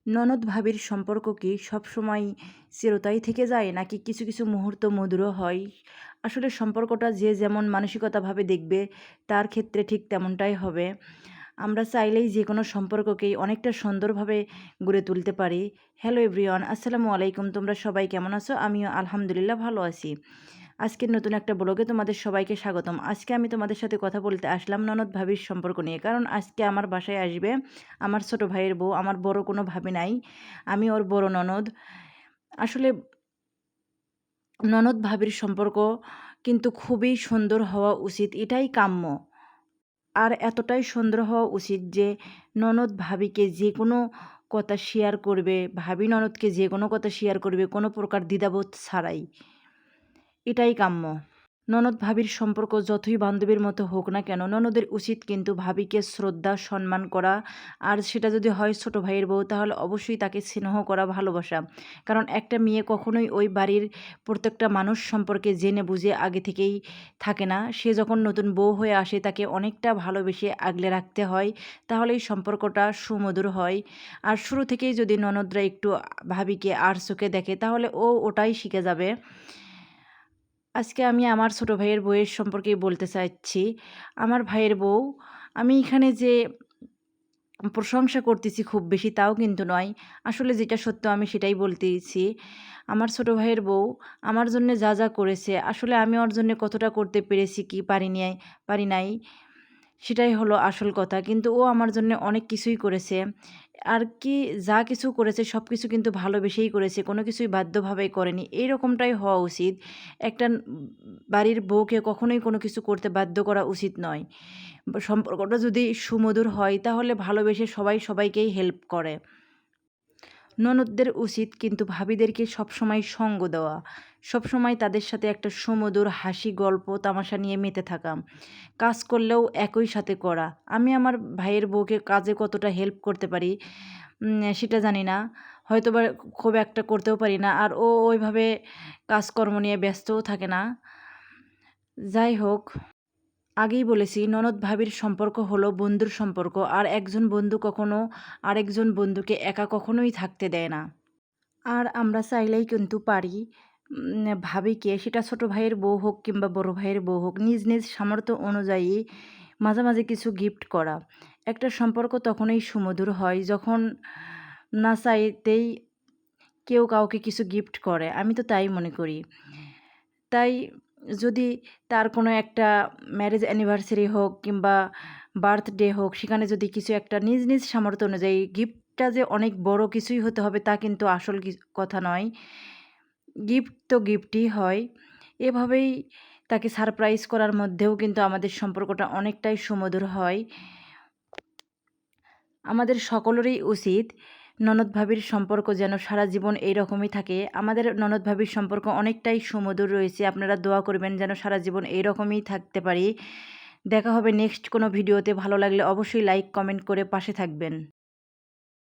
ননদ ভাবির সম্পর্ক কি সবসময় চিরতাই থেকে যায় নাকি কিছু কিছু মুহূর্ত মধুরও হয়? আসলে সম্পর্কটা যে যেমন মানসিকতাভাবে দেখবে তার ক্ষেত্রে ঠিক তেমনটাই হবে। আমরা চাইলেই যে কোনো সম্পর্ককেই অনেকটা সুন্দরভাবে গড়ে তুলতে পারি। হ্যালো এভরিওয়ান, আসসালামু আলাইকুম। তোমরা সবাই কেমন আছো? আমিও আলহামদুলিল্লাহ ভালো আছি। আজকের নতুন একটা ব্লগে তোমাদের সবাইকে স্বাগতম। আজকে আমি তোমাদের সাথে কথা বলতে আসলাম ননদ ভাবির সম্পর্ক নিয়ে। কারণ আজকে আমার বাসায় আসবে আমার ছোট ভাইয়ের বউ। আমার বড় কোনো ভাবি নাই। আমি ওর বড় ননদ। আসলে ননদ ভাবির সম্পর্ক কিন্তু খুবই সুন্দর হওয়া উচিত, এটাই কাম্য। আর এতটাই সুন্দর হওয়া উচিত যে ননদ ভাবিকে যে কোনো কথা শেয়ার করবে, ভাবি ননদকে যে কোনো কথা শেয়ার করবে কোনো প্রকার দ্বিধাবোধ ছাড়াই। এটাই কাম্য। ননদ ভাবির সম্পর্ক যতই বান্ধবীর মতো হোক না কেন, ননদের উচিত কিন্তু ভাবিকে শ্রদ্ধা সম্মান করা। আর সেটা যদি হয় ছোট ভাইয়ের বউ, তাহলে অবশ্যই তাকে স্নেহ করা, ভালোবাসা। কারণ একটা মেয়ে কখনোই ওই বাড়ির প্রত্যেকটা মানুষ সম্পর্কে জেনে বুঝে আগে থেকেই থাকে না। সে যখন নতুন বউ হয়ে আসে তাকে অনেকটা ভালোবেসে আগলে রাখতে হয়, তাহলেই সম্পর্কটা সুমধুর হয়। আর শুরু থেকেই যদি ননদরা একটু ভাবিকে আর চোখে দেখে তাহলে ও ওটাই শিখে যাবে। আজকে আমি আমার ছোট ভাইয়ের বউয়ের সম্পর্কেই বলতে চাচ্ছি। আমার ভাইয়ের বউ, আমি এখানে যে প্রশংসা করতেছি খুব বেশি তাও কিন্তু নয়। আসলে যেটা সত্য আমি সেটাই বলতেছি। আমার ছোট ভাইয়ের বউ আমার জন্যে যা, যা করেছে, আসলে আমি ওর জন্যে কতটা করতে পেরেছি কি পারি নাই, সেটাই হলো আসল কথা। কিন্তু ও আমার জন্যে অনেক কিছুই করেছে। আর কি যা কিছু করেছে সবকিছু কিন্তু ভালোবেসেই করেছে। কোনো কিছুই বাধ্যভাবে করেনি। এইরকমটাই হওয়া উচিত। একটা বাড়ির বউকে কখনোই কোনো কিছু করতে বাধ্য করা উচিত নয়। সম্পর্কটা যদি সুমধুর হয় তাহলে ভালোবেসে সবাই সবাইকেই হেল্প করে। ননদদের উচিত কিন্তু ভাবিদেরকে সবসময় সঙ্গ দেওয়া। সবসময় তাদের সাথে একটা সুমধুর হাসি, গল্প, তামাশা নিয়ে মেতে থাকা। কাজ করলেও একই সাথে করা। আমি আমার ভাইয়ের বউকে কাজে কতটা হেল্প করতে পারি সেটা জানি না। হয়তোবা খুব একটা করতেও পারি না। আর ও ওইভাবে কাজকর্ম নিয়ে ব্যস্তও থাকে না। যাই হোক, আগেই বলেছি ননদ ভাবির সম্পর্ক হলো বন্ধুর সম্পর্ক। আর একজন বন্ধু কখনো আরেকজন বন্ধুকে একা কখনোই থাকতে দেয় না। আর আমরা চাইলেই কিন্তু পারি ভাবিকে, সেটা ছোট ভাইয়ের বউ হোক কিংবা বড় ভাইয়ের বউ হোক, নিজ নিজ সামর্থ্য অনুযায়ী মাঝে মাঝে কিছু গিফট করা। একটা সম্পর্ক তখনই সুমধুর হয় যখন না চাইতেই কেউ কাউকে কিছু গিফট করে। আমি তো তাই মনে করি। তাই যদি তার কোনো একটা ম্যারেজ অ্যানিভার্সারি হোক কিংবা বার্থডে হোক, সেখানে যদি কিছু একটা নিজ নিজ সামর্থ্য অনুযায়ী, গিফটটা যে অনেক বড় কিছুই হতে হবে তা কিন্তু আসল কথা নয়। গিফট তো গিফটই হয়। এভাবেই তাকে সারপ্রাইজ করার মধ্যেও কিন্তু আমাদের সম্পর্কটা অনেকটাই সুমধুর হয়। আমাদের সকলেরই উচিত ননদ ভাবির সম্পর্ক যেন সারা জীবন এইরকমই থাকে। আমাদের ননদ ভাবির সম্পর্ক অনেকটাই সুমধুর রয়েছে। আপনারা দোয়া করবেন যেন সারা জীবন এইরকমই থাকতে পারি। দেখা হবে নেক্সট কোনো ভিডিওতে। ভালো লাগলে অবশ্যই লাইক, কমেন্ট করে পাশে থাকবেন।